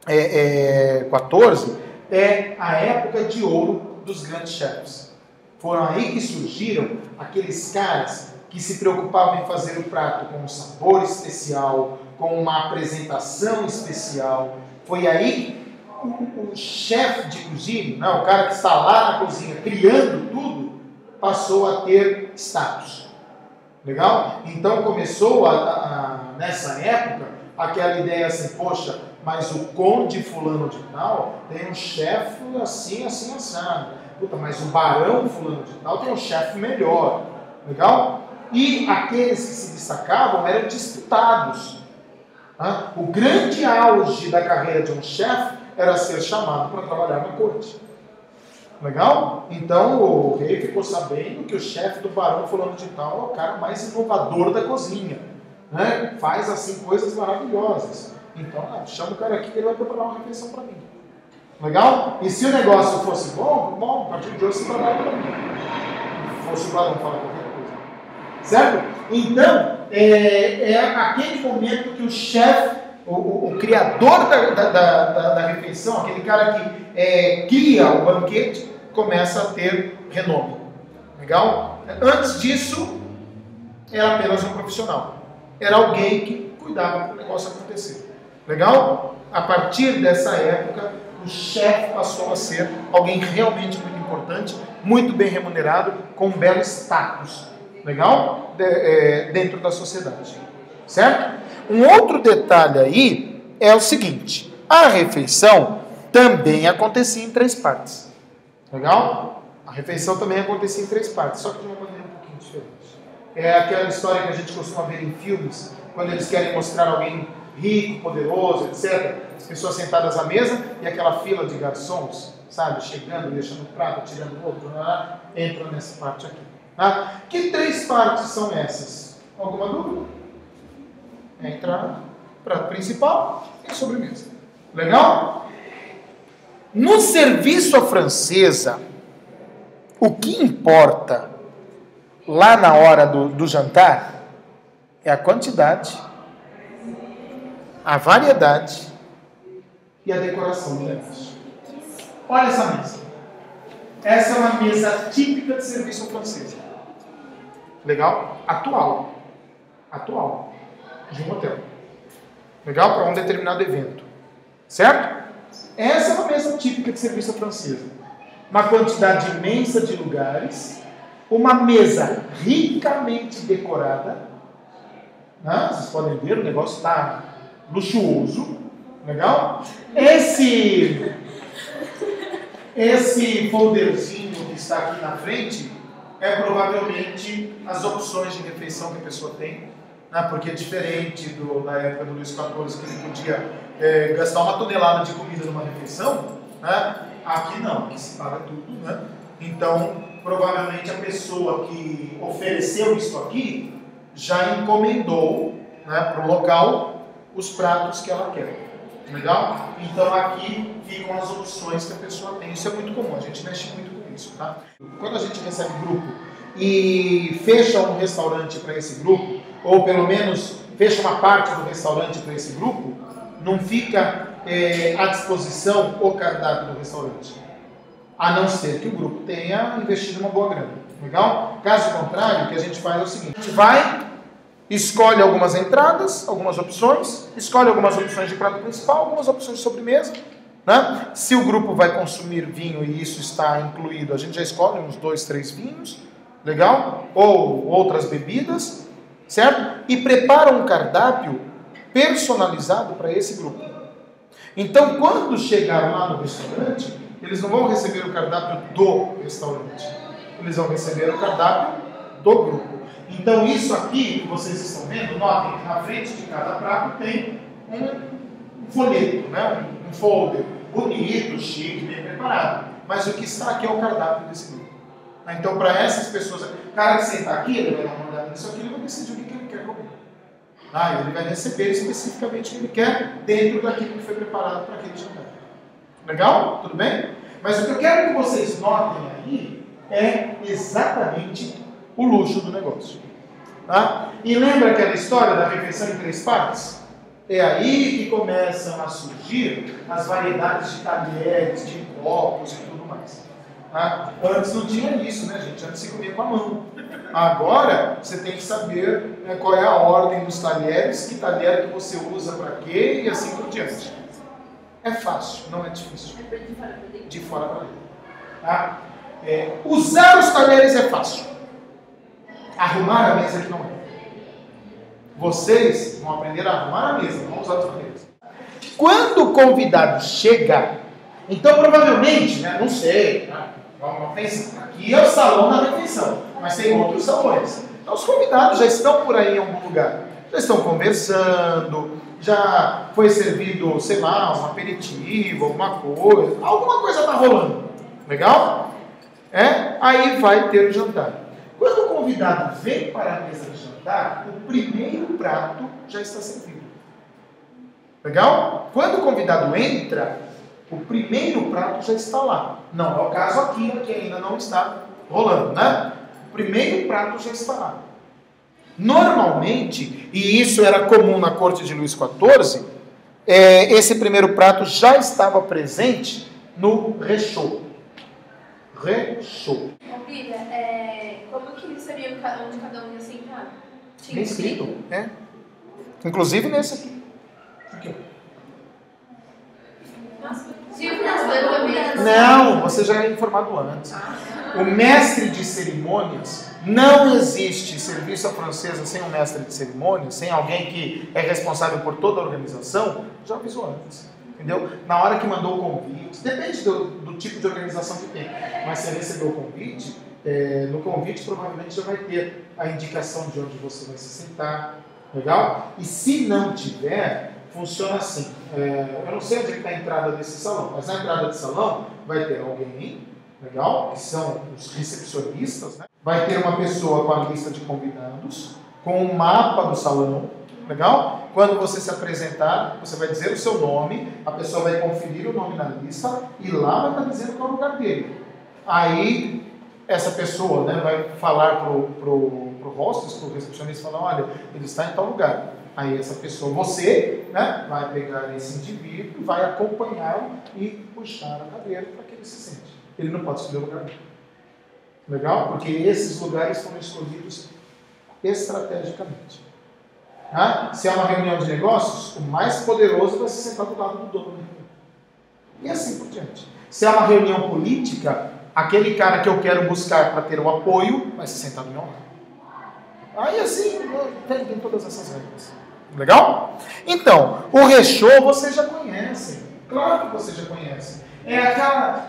XIV é a época de ouro dos grandes chefs. Foram aí que surgiram aqueles caras que se preocupavam em fazer o prato com um sabor especial, com uma apresentação especial. Foi aí o chefe de cozinha, né, o cara que está lá na cozinha criando tudo, passou a ter status. Legal? Então começou nessa época aquela ideia assim: poxa, mas o conde fulano de tal tem um chefe assim, assim, assado. Puta, mas o barão fulano de tal tem um chefe melhor. Legal? E aqueles que se destacavam eram disputados. Tá? O grande auge da carreira de um chefe era ser chamado para trabalhar na corte. Legal? Então o rei ficou sabendo que o chefe do barão fulano de tal é o cara mais inovador da cozinha, né? Faz assim coisas maravilhosas. Então, chama o cara aqui que ele vai preparar uma refeição para mim. Legal? E se o negócio fosse bom, a partir de hoje você trabalha para mim. Se fosse o barão falar qualquer coisa. Certo? Então, é aquele momento que o chefe, o criador da refeição, aquele cara que cria o banquete, começa a ter renome. Legal? Antes disso, era apenas um profissional. Era alguém que cuidava para o negócio acontecer. Legal? A partir dessa época, o chefe passou a ser alguém realmente muito importante, muito bem remunerado, com um belo status. Legal? Dentro da sociedade. Certo? Um outro detalhe aí é o seguinte: a refeição também acontecia em 3 partes. Legal? A refeição também acontecia em 3 partes, só que de uma maneira um pouquinho diferente. É aquela história que a gente costuma ver em filmes, quando eles querem mostrar alguém rico, poderoso, etc. As pessoas sentadas à mesa e aquela fila de garçons, sabe, chegando, deixando o prato, tirando o outro, entra nessa parte aqui. Tá? Que 3 partes são essas? Alguma dúvida? Entra prato principal e sobremesa. Legal? No serviço à francesa, o que importa lá na hora do jantar é a quantidade, a variedade e a decoração do negócio. Olha essa mesa. Essa é uma mesa típica de serviço à francesa. Legal? Atual. De um hotel. Legal? Para um determinado evento. Certo? Essa é uma mesa típica de serviço à francesa. Uma quantidade imensa de lugares. Uma mesa ricamente decorada. Né? Vocês podem ver, o negócio está luxuoso. Legal? Esse folderzinho que está aqui na frente é provavelmente as opções de refeição que a pessoa tem, né? Porque é diferente da época do Luís XIV, que ele podia gastar uma tonelada de comida numa refeição, né? Aqui não, aqui se paga tudo, né? Então, provavelmente a pessoa que ofereceu isso aqui já encomendou, né, para o local os pratos que ela quer. Legal? Então aqui ficam as opções que a pessoa tem. Isso é muito comum, a gente mexe muito com isso, tá? Quando a gente recebe grupo e fecha um restaurante para esse grupo, ou pelo menos fecha uma parte do restaurante para esse grupo, não fica à disposição o cardápio do restaurante. A não ser que o grupo tenha investido uma boa grana. Legal? Caso contrário, o que a gente faz é o seguinte: a gente vai, escolhe algumas entradas, algumas opções, escolhe algumas opções de prato principal, algumas opções de sobremesa, né? Se o grupo vai consumir vinho e isso está incluído, a gente já escolhe uns 2, 3 vinhos, legal? Ou outras bebidas, certo? E prepara um cardápio personalizado para esse grupo. Então, quando chegar lá no restaurante, eles não vão receber o cardápio do restaurante, eles vão receber o cardápio do grupo. Então isso aqui que vocês estão vendo, notem que na frente de cada prato tem um folheto, né? um folder bonito, chique, bem preparado. Mas o que está aqui é o cardápio desse grupo. Então para essas pessoas, o cara que sentar aqui, ele vai dar uma olhada nisso aqui, ele vai decidir o que ele quer comer. Ele vai receber especificamente o que ele quer dentro daquilo que foi preparado para aquele jantar. Legal? Tudo bem? Mas o que eu quero que vocês notem aí é exatamente o luxo do negócio. Tá? E lembra aquela história da refeição em 3 partes? É aí que começam a surgir as variedades de talheres, de copos e tudo mais. Tá? Antes não tinha isso, né, gente? Antes se comia com a mão. Agora você tem que saber, né, qual é a ordem dos talheres, que talher que você usa para quê e assim por diante. É fácil, não é difícil. De fora para dentro. Tá? Usar os talheres é fácil. Arrumar a mesa que não é. Vocês vão aprender a arrumar a mesa, não usar os talheres. Quando o convidado chega, então provavelmente, né, não sei, né, vamos pensar, aqui é o salão da refeição, mas tem outros salões. Então os convidados já estão por aí em algum lugar, já estão conversando, já foi servido, sei lá, um aperitivo, alguma coisa está rolando. Legal? Aí vai ter o jantar. Quando o convidado vem para a mesa de jantar, o primeiro prato já está servido. Legal? Quando o convidado entra, o primeiro prato já está lá. Não é o caso aqui, que ainda não está rolando, né? O primeiro prato já está lá. Normalmente, e isso era comum na corte de Luís XIV, esse primeiro prato já estava presente no rechô. Bíblia, como que eles sabiam onde cada um ia sentar? Tem escrito, né? Inclusive nesse aqui. Não, você já é informado antes. O mestre de cerimônias, não existe serviço à francesa sem um mestre de cerimônias, sem alguém que é responsável por toda a organização, já avisou antes. Entendeu? Na hora que mandou o convite, depende do tipo de organização que tem, mas se recebeu o convite, no convite provavelmente já vai ter a indicação de onde você vai se sentar, legal? E se não tiver, funciona assim, eu não sei onde está a entrada desse salão, mas na entrada do salão vai ter alguém, legal? Que são os recepcionistas, né? Vai ter uma pessoa com a lista de convidados, com o mapa do salão, legal? Quando você se apresentar, você vai dizer o seu nome, a pessoa vai conferir o nome na lista e lá vai estar dizendo qual é o lugar dele. Aí, essa pessoa, né, vai falar pro hostess, pro recepcionista, falar, olha, ele está em tal lugar. Aí essa pessoa, você, né, vai pegar esse indivíduo, vai acompanhá-lo e puxar a cadeira para que ele se sente. Ele não pode escolher o lugar dele. Legal? Porque esses lugares foram escolhidos estrategicamente. Se é uma reunião de negócios, o mais poderoso vai se sentar do lado do dono da reunião. E assim por diante. Se é uma reunião política, aquele cara que eu quero buscar para ter o apoio vai se sentar do meu lado. Aí assim, tem todas essas regras. Legal? Então, o rechô você já conhece. Claro que você já conhece. É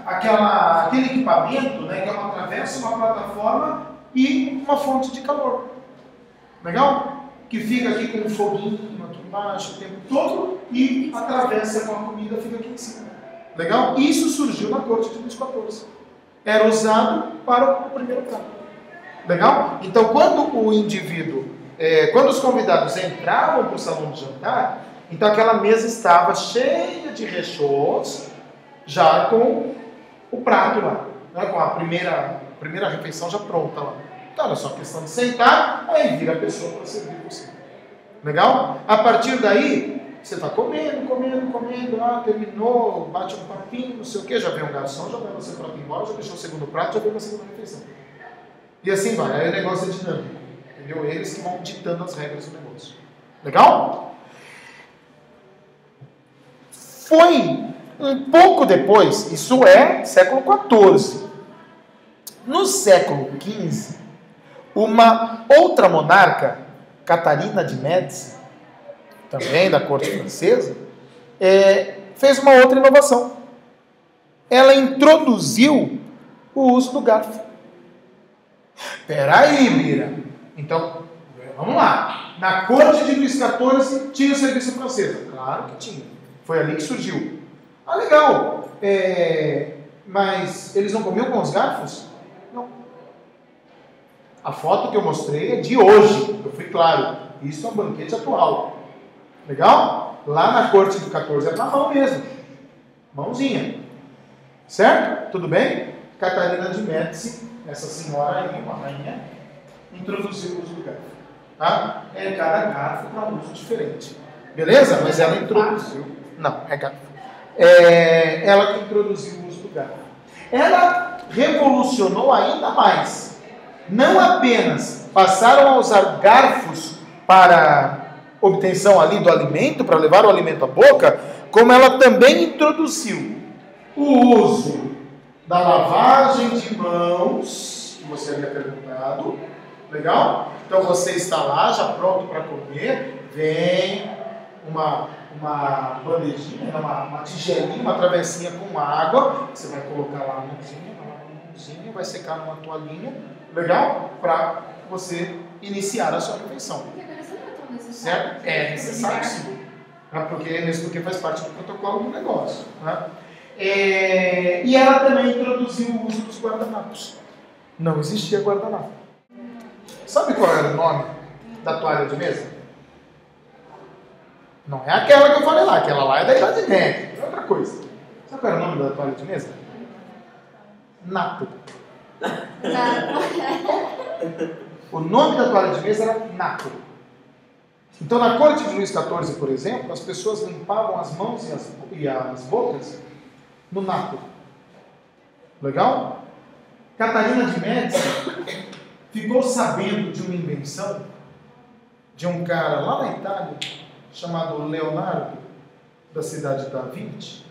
aquele equipamento, né, que é uma travessa, uma plataforma e uma fonte de calor. Legal? Que fica aqui com um foguinho aqui embaixo o tempo todo e atravessa com a comida, fica aqui em cima. Legal? Isso surgiu na corte de Luís XIV. Era usado para o primeiro prato. Legal? Então, quando o indivíduo, quando os convidados entravam para o salão de jantar, então aquela mesa estava cheia de rechôs, já com o prato lá, né? Com a primeira refeição já pronta lá. Então era só questão de sentar, aí vira a pessoa para servir você. Legal? A partir daí, você está comendo, terminou, bate um papinho, não sei o que, já vem um garçom, já vai você prato embora, já deixou o segundo prato, já veio a segunda refeição. E assim vai, aí o negócio é dinâmico, entendeu? Eles que vão ditando as regras do negócio. Legal? Foi um pouco depois, isso é século XIV. No século XV, uma outra monarca, Catarina de Médici, também da corte francesa, fez uma outra inovação. Ela introduziu o uso do garfo. Peraí, Mira. Então, vamos lá. Na corte de Luís XIV tinha o serviço francês. Claro que tinha. Foi ali que surgiu. Ah, legal. Mas eles não comiam com os garfos? Não. A foto que eu mostrei é de hoje. Eu fui claro. Isso é um banquete atual. Legal? Lá na corte do 14 era na mão mesmo. Mãozinha. Certo? Tudo bem? Catarina de Médici, essa senhora aí, uma rainha, introduziu o uso do garfo. Tá? Cada garfo para um uso diferente. Beleza? Mas ela introduziu. Não, é garfo. Ela que introduziu o uso do garfo. Ela revolucionou ainda mais. Não apenas passaram a usar garfos para obtenção ali do alimento, para levar o alimento à boca, como ela também introduziu o uso da lavagem de mãos, que você havia perguntado. Legal? Então você está lá, já pronto para comer, vem uma bandejinha, uma tigelinha, uma travessinha com água, você vai colocar lá a mãozinha, vai secar numa toalhinha, legal? Para você iniciar a sua refeição. Certo? É necessário sim. Porque faz parte do protocolo do negócio. Né? E ela também introduziu o uso dos guardanapos. Não existia guardanapo. Sabe qual era o nome da toalha de mesa? Não é aquela que eu falei lá, aquela lá é da Idade Média, é outra coisa. Sabe qual era o nome da toalha de mesa? Napo. O nome da toalha de mesa era napo. Então, na corte de Luís XIV, por exemplo, as pessoas limpavam as mãos e as bocas no napo. Legal? Catarina de Médici ficou sabendo de uma invenção de um cara lá na Itália, chamado Leonardo, da cidade da Vinci.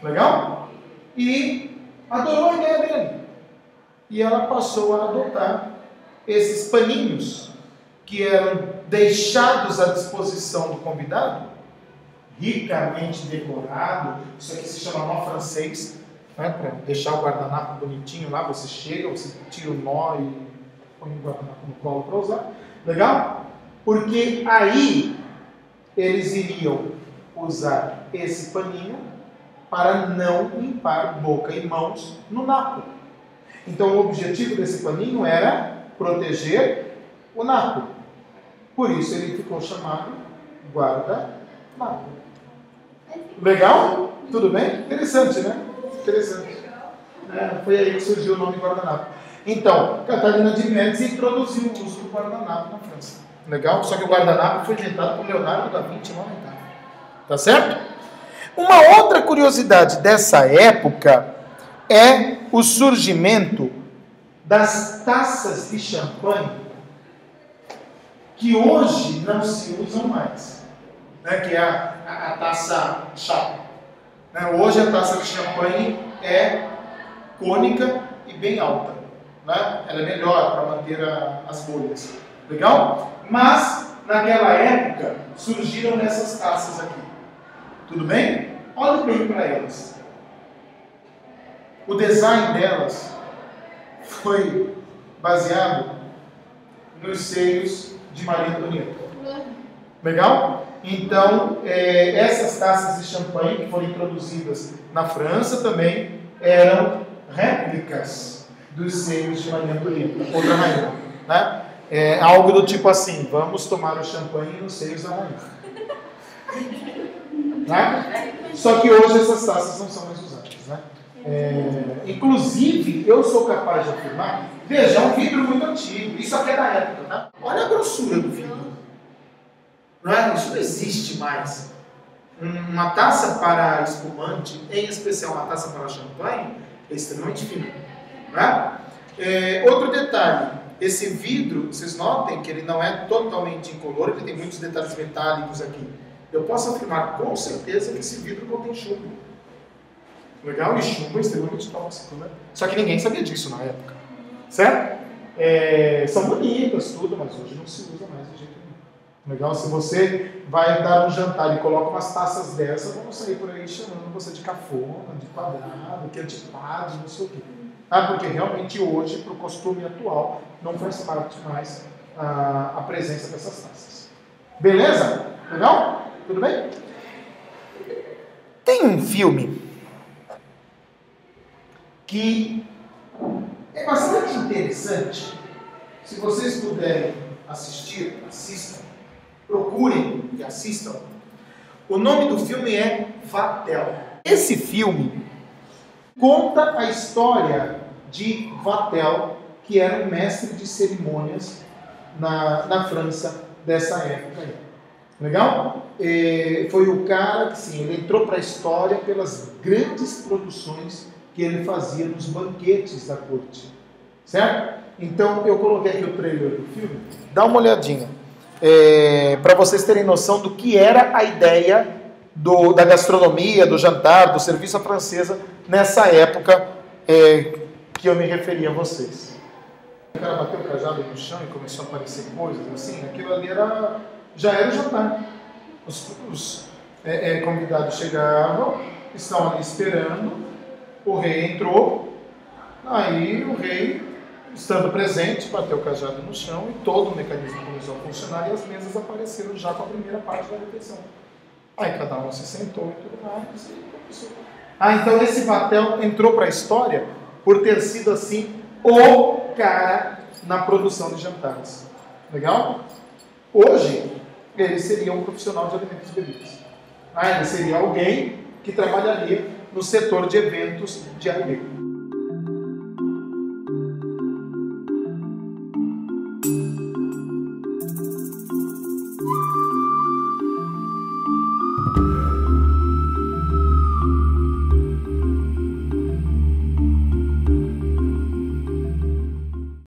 Legal? E adorou a ideia dele. E ela passou a adotar esses paninhos que eram deixados à disposição do convidado, ricamente decorado. Isso aqui se chama nó francês, né? Para deixar o guardanapo bonitinho lá. Você chega, você tira o nó e põe o guardanapo no colo para usar. Legal? Porque aí eles iriam usar esse paninho para não limpar boca e mãos no napo. Então o objetivo desse paninho era proteger o napo. Por isso ele ficou chamado guarda-napo. Legal? Tudo bem? Interessante, né? Interessante. Foi aí que surgiu o nome guardanapo. Então, Catarina de Médici introduziu o uso do guardanapo na França. Legal? Só que o guardanapo foi inventado por Leonardo da Vinci lá na Itália. Tá certo? Uma outra curiosidade dessa época é o surgimento das taças de champanhe, que hoje não se usam mais, né? Que é a taça chá. Né? Hoje a taça de champanhe é cônica e bem alta. Né? Ela é melhor para manter as bolhas. Legal? Mas, naquela época, surgiram essas taças aqui. Tudo bem? Olhe bem para elas. O design delas foi baseado nos seios de Maria Antonieta. Legal? Então, essas taças de champanhe que foram introduzidas na França também eram réplicas dos seios de Maria Antonieta, outra rainha. Né? Algo do tipo assim: vamos tomar o champanhe nos seios da rainha. Né? Só que hoje essas taças não são mais usadas. Né? Inclusive, eu sou capaz de afirmar, veja, é um vidro muito antigo, isso aqui é da época, tá? Olha a grossura do vidro. Não é? Isso não existe mais. Uma taça para espumante, em especial uma taça para champanhe, é extremamente fina. Né? Outro detalhe, esse vidro, vocês notem que ele não é totalmente incolor, ele tem muitos detalhes metálicos aqui. Eu posso afirmar com certeza que esse vidro contém chumbo. Legal? E chumbo é extremamente tóxico, né? Só que ninguém sabia disso na época. Certo? São bonitas, tudo, mas hoje não se usa mais de jeito nenhum. Legal? Se você vai dar um jantar e coloca umas taças dessas, vão sair por aí chamando você de cafona, de quadrado, que antipado, não sei o quê. Porque realmente hoje, para o costume atual, não faz parte mais a presença dessas taças. Beleza? Legal? Tudo bem? Tem um filme que é bastante interessante. Se vocês puderem assistir, assistam. Procurem e assistam. O nome do filme é Vatel. Esse filme conta a história de Vatel, que era um mestre de cerimônias na França dessa época aí. Legal? Foi o cara que, sim, ele entrou para a história pelas grandes produções que ele fazia nos banquetes da corte. Certo? Então, eu coloquei aqui o trailer do filme. Dá uma olhadinha. Para vocês terem noção do que era a ideia da gastronomia, do jantar, do serviço à francesa, nessa época que eu me referi a vocês. O cara bateu o cajado no chão e começou a aparecer coisas assim. Aquilo ali já era o jantar. Os convidados chegavam, estavam ali esperando, o rei entrou, aí o rei, estando presente, bateu o cajado no chão e todo o mecanismo começou a funcionar e as mesas apareceram já com a primeira parte da refeição. Aí cada um se sentou e tudo mais e começou. Então esse Vatel entrou para a história por ter sido assim o cara na produção de jantares. Legal? Hoje, ele seria um profissional de alimentos e bebidas. Ele seria alguém que trabalharia no setor de eventos de alimento.